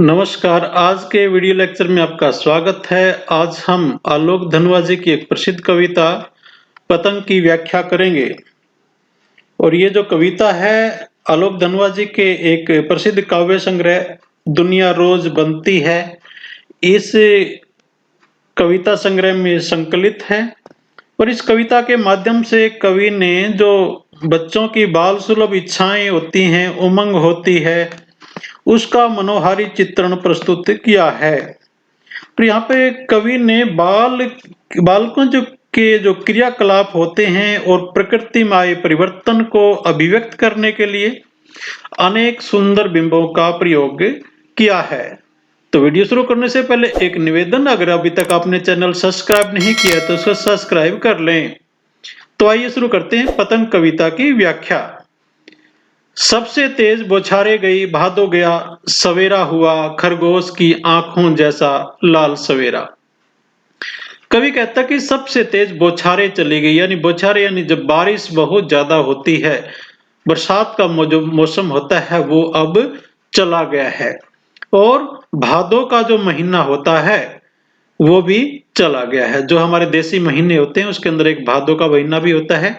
नमस्कार, आज के वीडियो लेक्चर में आपका स्वागत है। आज हम आलोक धनवा जी की एक प्रसिद्ध कविता पतंग की व्याख्या करेंगे। और ये जो कविता है आलोक धनवा जी के एक प्रसिद्ध काव्य संग्रह दुनिया रोज बनती है, इस कविता संग्रह में संकलित है। और इस कविता के माध्यम से कवि ने जो बच्चों की बाल सुलभ इच्छाएं होती हैं, उमंग होती है, उसका मनोहारी चित्रण प्रस्तुत किया है। तो यहाँ पे कवि ने बालकों के जो क्रियाकलाप होते हैं और प्रकृति में आए परिवर्तन को अभिव्यक्त करने के लिए अनेक सुंदर बिंबों का प्रयोग किया है। तो वीडियो शुरू करने से पहले एक निवेदन, अगर अभी तक आपने चैनल सब्सक्राइब नहीं किया है तो उसको सब्सक्राइब कर लें। तो आइए शुरू करते हैं पतंग कविता की व्याख्या। सबसे तेज बौछारे गई भादो गया, सवेरा हुआ खरगोश की आंखों जैसा लाल सवेरा। कवि कहता कि सबसे तेज बौछारे चली गई, यानी बौछारे यानी जब बारिश बहुत ज्यादा होती है, बरसात का जो मौसम होता है वो अब चला गया है। और भादो का जो महीना होता है वो भी चला गया है। जो हमारे देसी महीने होते हैं उसके अंदर एक भादो का महीना भी होता है,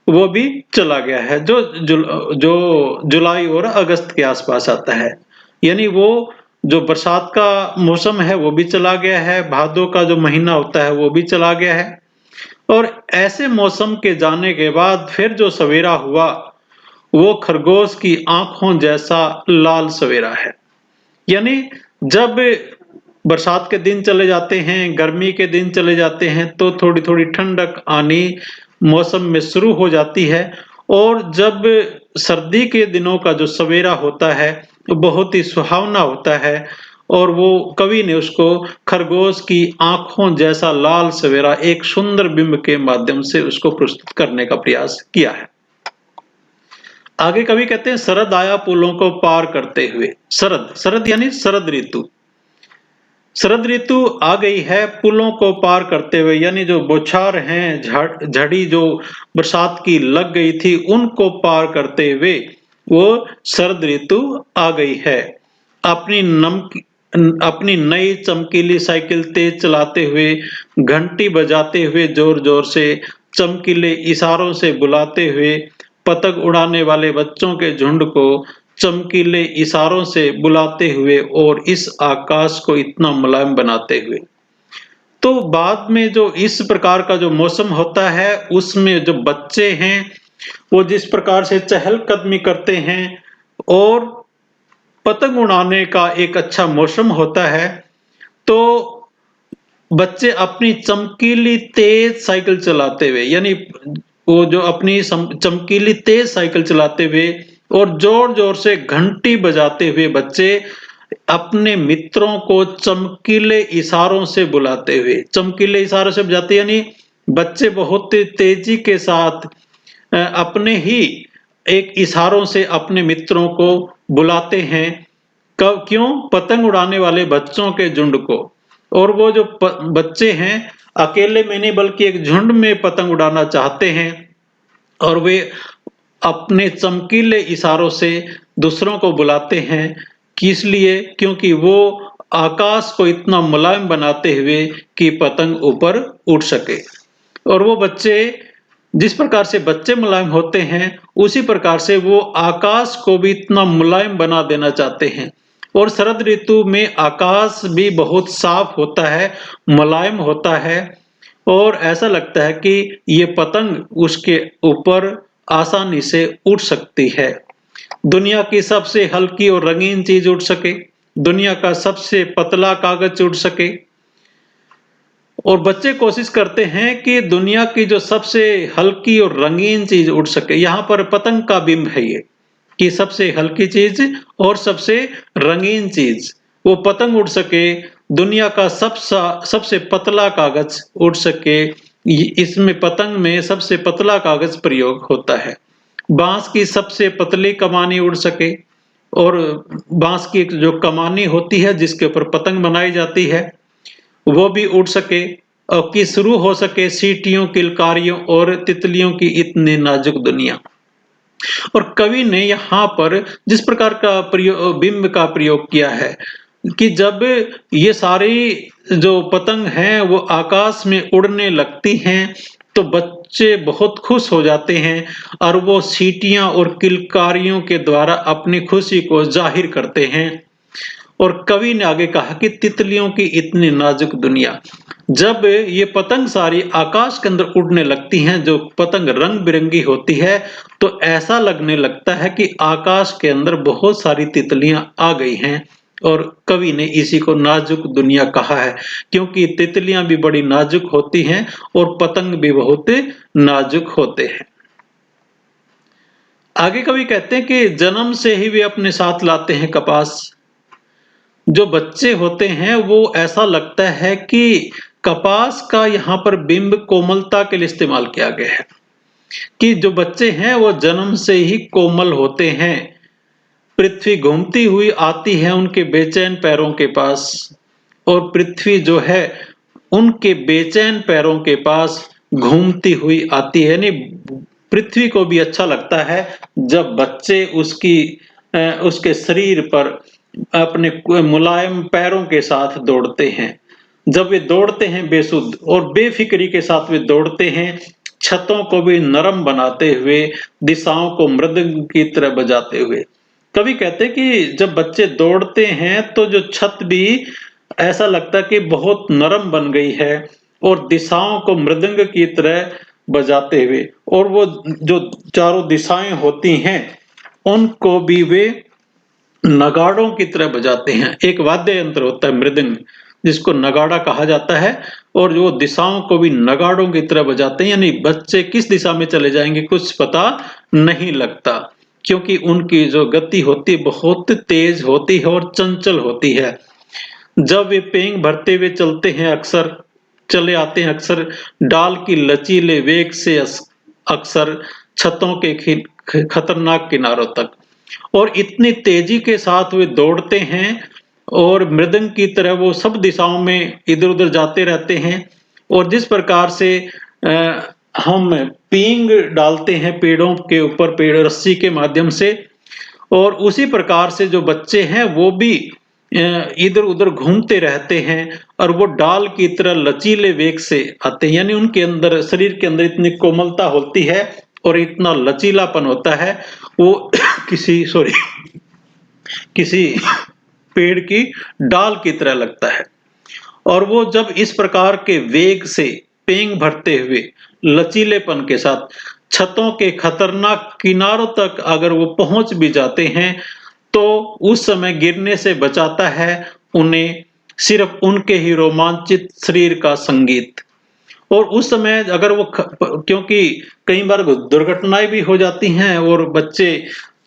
वो भी चला गया है, जो जुलाई और अगस्त के आसपास आता है। यानी वो जो बरसात का मौसम है वो भी चला गया है, भादों का जो महीना होता है वो भी चला गया है। और ऐसे मौसम के जाने के बाद फिर जो सवेरा हुआ वो खरगोश की आंखों जैसा लाल सवेरा है। यानी जब बरसात के दिन चले जाते हैं, गर्मी के दिन चले जाते हैं, तो थोड़ी थोड़ी ठंडक आनी मौसम में शुरू हो जाती है। और जब सर्दी के दिनों का जो सवेरा होता है वो बहुत ही सुहावना होता है। और वो कवि ने उसको खरगोश की आंखों जैसा लाल सवेरा एक सुंदर बिंब के माध्यम से उसको प्रस्तुत करने का प्रयास किया है। आगे कवि कहते हैं, शरद आया पुलों को पार करते हुए। शरद, शरद यानी शरद ऋतु। शरद ऋतु आ गई है पुलों को पार करते हुए, यानी जो बौछार हैं, झड़ी जो बरसात की लग गई थी उनको पार करते हुए वो शरद ऋतु आ गई है। अपनी अपनी नई चमकीली साइकिल तेज चलाते हुए, घंटी बजाते हुए, जोर जोर से चमकीले इशारों से बुलाते हुए, पतंग उड़ाने वाले बच्चों के झुंड को चमकीले इशारों से बुलाते हुए और इस आकाश को इतना मुलायम बनाते हुए। तो बाद में जो इस प्रकार का जो मौसम होता है उसमें जो बच्चे हैं वो जिस प्रकार से चहलकदमी करते हैं और पतंग उड़ाने का एक अच्छा मौसम होता है, तो बच्चे अपनी चमकीली तेज साइकिल चलाते हुए, यानी वो जो अपनी चमकीली तेज साइकिल चलाते हुए और जोर जोर से घंटी बजाते हुए बच्चे अपने मित्रों को चमकीले इशारों से बुलाते हुए, चमकीले इशारों से बजाते यानी बच्चे बहुत तेजी के साथ अपने ही एक इशारों से अपने मित्रों को बुलाते हैं। कब, क्यों? पतंग उड़ाने वाले बच्चों के झुंड को। और वो जो बच्चे हैं अकेले में नहीं बल्कि एक झुंड में पतंग उड़ाना चाहते हैं, और वे अपने चमकीले इशारों से दूसरों को बुलाते हैं। किस लिए? क्योंकि वो आकाश को इतना मुलायम बनाते हुए कि पतंग ऊपर उड़ सके। और वो बच्चे, जिस प्रकार से बच्चे मुलायम होते हैं उसी प्रकार से वो आकाश को भी इतना मुलायम बना देना चाहते हैं। और शरद ऋतु में आकाश भी बहुत साफ होता है, मुलायम होता है, और ऐसा लगता है कि ये पतंग उसके ऊपर आसानी से उड़ सकती है। दुनिया की सबसे हल्की और रंगीन चीज उड़ सके, दुनिया का सबसे पतला कागज उड़ सके। और बच्चे कोशिश करते हैं कि दुनिया की जो सबसे हल्की और रंगीन चीज उड़ सके। यहाँ पर पतंग का बिंब है ये, कि सबसे हल्की चीज और सबसे रंगीन चीज वो पतंग उड़ सके, दुनिया का सबसे पतला कागज उड़ सके। इसमें पतंग में सबसे पतला कागज प्रयोग होता है। बांस की सबसे पतली कमानी उड़ सके, और बांस की जो कमानी होती है जिसके ऊपर पतंग बनाई जाती है वो भी उड़ सके, और कि शुरू हो सके सीटियों, किलकारियों और तितलियों की इतनी नाजुक दुनिया। और कवि ने यहाँ पर जिस प्रकार का बिंब का प्रयोग किया है कि जब ये सारी जो पतंग हैं वो आकाश में उड़ने लगती हैं तो बच्चे बहुत खुश हो जाते हैं और वो सीटियां और किलकारियों के द्वारा अपनी खुशी को जाहिर करते हैं। और कवि ने आगे कहा कि तितलियों की इतनी नाजुक दुनिया, जब ये पतंग सारी आकाश के अंदर उड़ने लगती हैं, जो पतंग रंग बिरंगी होती है, तो ऐसा लगने लगता है कि आकाश के अंदर बहुत सारी तितलियां आ गई हैं। और कवि ने इसी को नाजुक दुनिया कहा है, क्योंकि तितलियां भी बड़ी नाजुक होती हैं और पतंग भी बहुत नाजुक होते हैं। आगे कवि कहते हैं कि जन्म से ही वे अपने साथ लाते हैं कपास। जो बच्चे होते हैं वो ऐसा लगता है कि कपास का यहाँ पर बिंब कोमलता के लिए इस्तेमाल किया गया है कि जो बच्चे हैं वो जन्म से ही कोमल होते हैं। पृथ्वी घूमती हुई आती है उनके बेचैन पैरों के पास, और पृथ्वी जो है उनके बेचैन पैरों के पास घूमती हुई आती है। यानी पृथ्वी को भी अच्छा लगता है जब बच्चे उसके शरीर पर अपने मुलायम पैरों के साथ दौड़ते हैं। जब वे दौड़ते हैं बेसुध और बेफिक्री के साथ वे दौड़ते हैं, छतों को भी नरम बनाते हुए, दिशाओं को मृदंग की तरह बजाते हुए। कवि कहते हैं कि जब बच्चे दौड़ते हैं तो जो छत भी ऐसा लगता है कि बहुत नरम बन गई है, और दिशाओं को मृदंग की तरह बजाते हुए, और वो जो चारों दिशाएं होती हैं उनको भी वे नगाड़ों की तरह बजाते हैं। एक वाद्य यंत्र होता है मृदंग, जिसको नगाड़ा कहा जाता है, और जो दिशाओं को भी नगाड़ों की तरह बजाते हैं। यानी बच्चे किस दिशा में चले जाएंगे कुछ पता नहीं लगता, क्योंकि उनकी जो गति होती है बहुत तेज होती है और चंचल होती है। जब वे पेंग भरते हुए चले आते हैं अक्सर डाल की लचीले वेग से, अक्सर छतों के खतरनाक किनारों तक, और इतनी तेजी के साथ वे दौड़ते हैं और मृदंग की तरह वो सब दिशाओं में इधर उधर जाते रहते हैं। और जिस प्रकार से हम पींग डालते हैं पेड़ों के ऊपर, पेड़ रस्सी के माध्यम से, और उसी प्रकार से जो बच्चे हैं वो भी इधर उधर घूमते रहते हैं, और वो डाल की तरह लचीले वेग से आते हैं। यानी उनके अंदर, शरीर के अंदर इतनी कोमलता होती है और इतना लचीलापन होता है, वो किसी पेड़ की डाल की तरह लगता है। और वो जब इस प्रकार के वेग से पेंग भरते हुए लचीलेपन के साथ छतों के खतरनाक किनारों तक अगर वो पहुंच भी जाते हैं, तो उस समय गिरने से बचाता है उन्हें सिर्फ उनके ही रोमांचित शरीर का संगीत। और उस समय अगर वो क्योंकि कई बार दुर्घटनाएं भी हो जाती हैं और बच्चे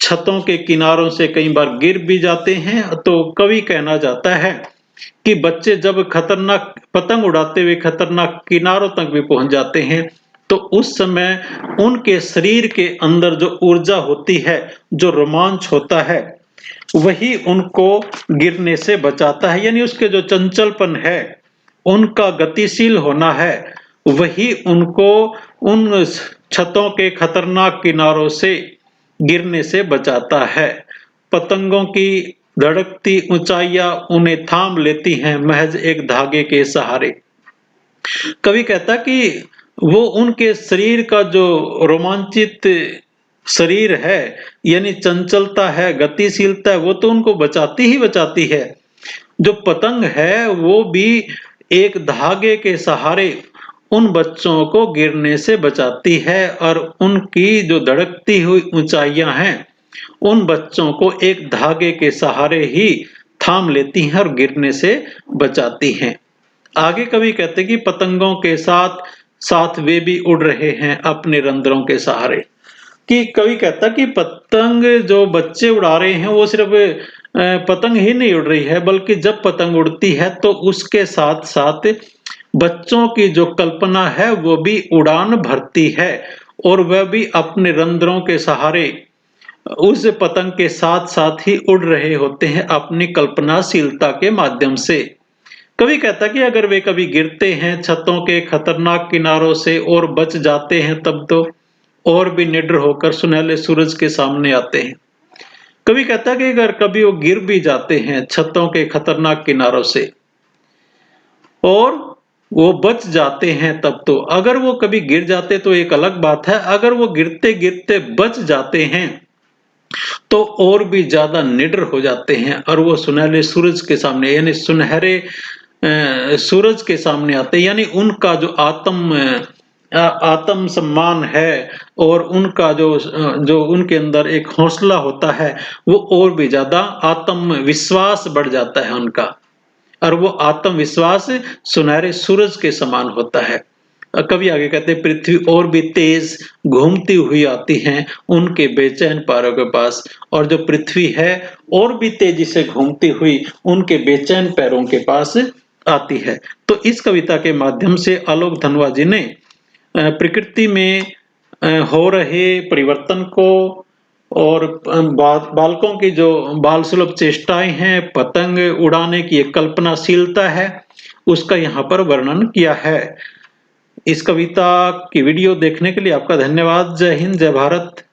छतों के किनारों से कई बार गिर भी जाते हैं, तो कवि कहना चाहता है कि बच्चे जब खतरनाक पतंग उड़ाते हुए खतरनाक किनारों तक भी पहुंच जाते हैं, तो उस समय उनके शरीर के अंदर जो ऊर्जा होती है, जो रोमांच होता है, वही उनको गिरने से बचाता है। यानी उसके जो चंचलपन है, उनका गतिशील होना है, वही उनको उन छतों के खतरनाक किनारों से गिरने से बचाता है। पतंगों की धड़कती ऊंचाइयां उन्हें थाम लेती हैं महज एक धागे के सहारे। कवि कहता कि वो उनके शरीर का जो रोमांचित शरीर है, यानी चंचलता है, गतिशीलता है, वो तो उनको बचाती ही बचाती है। जो पतंग है वो भी एक धागे के सहारे उन बच्चों को गिरने से बचाती है, और उनकी जो धड़कती हुई ऊंचाइयां हैं उन बच्चों को एक धागे के सहारे ही थाम लेती हैं और गिरने से बचाती हैं। आगे कवि कहते हैं कि पतंगों के साथ साथ वे भी उड़ रहे हैं अपने रंध्रों के सहारे। कि कवि कहता कि पतंग जो बच्चे उड़ा रहे हैं वो सिर्फ पतंग ही नहीं उड़ रही है, बल्कि जब पतंग उड़ती है तो उसके साथ साथ बच्चों की जो कल्पना है वो भी उड़ान भरती है, और वह भी अपने रंध्रों के सहारे उस पतंग के साथ साथ ही उड़ रहे होते हैं अपनी कल्पनाशीलता के माध्यम से। कवि कहता कि अगर वे कभी गिरते हैं छतों के खतरनाक किनारों से और बच जाते हैं तब तो और भी निडर होकर सुनहले सूरज के सामने आते हैं। कवि कहता है कि अगर कभी वो गिर भी जाते हैं छतों के खतरनाक किनारों से और वो बच जाते हैं, तब तो अगर वो कभी गिर जाते तो एक अलग बात है, अगर वो गिरते गिरते बच जाते हैं तो और भी ज्यादा निडर हो जाते हैं और वो सुनहरे सूरज के सामने यानी सुनहरे सूरज के सामने आते हैं। यानी उनका जो आत्म सम्मान है और उनका जो उनके अंदर एक हौसला होता है, वो और भी ज्यादा आत्मविश्वास बढ़ जाता है उनका, और वो आत्मविश्वास सुनहरे सूरज के समान होता है। कवि आगे कहते हैं, पृथ्वी और भी तेज घूमती हुई आती है उनके बेचैन पैरों के पास, और जो पृथ्वी है और भी तेजी से घूमती हुई उनके बेचैन पैरों के पास आती है। तो इस कविता के माध्यम से आलोक धनवा जी ने प्रकृति में हो रहे परिवर्तन को और बालकों की जो बाल सुलभ चेष्टाएं हैं, पतंग उड़ाने की एक कल्पनाशीलता है, उसका यहाँ पर वर्णन किया है। इस कविता की वीडियो देखने के लिए आपका धन्यवाद। जय हिंद, जय भारत।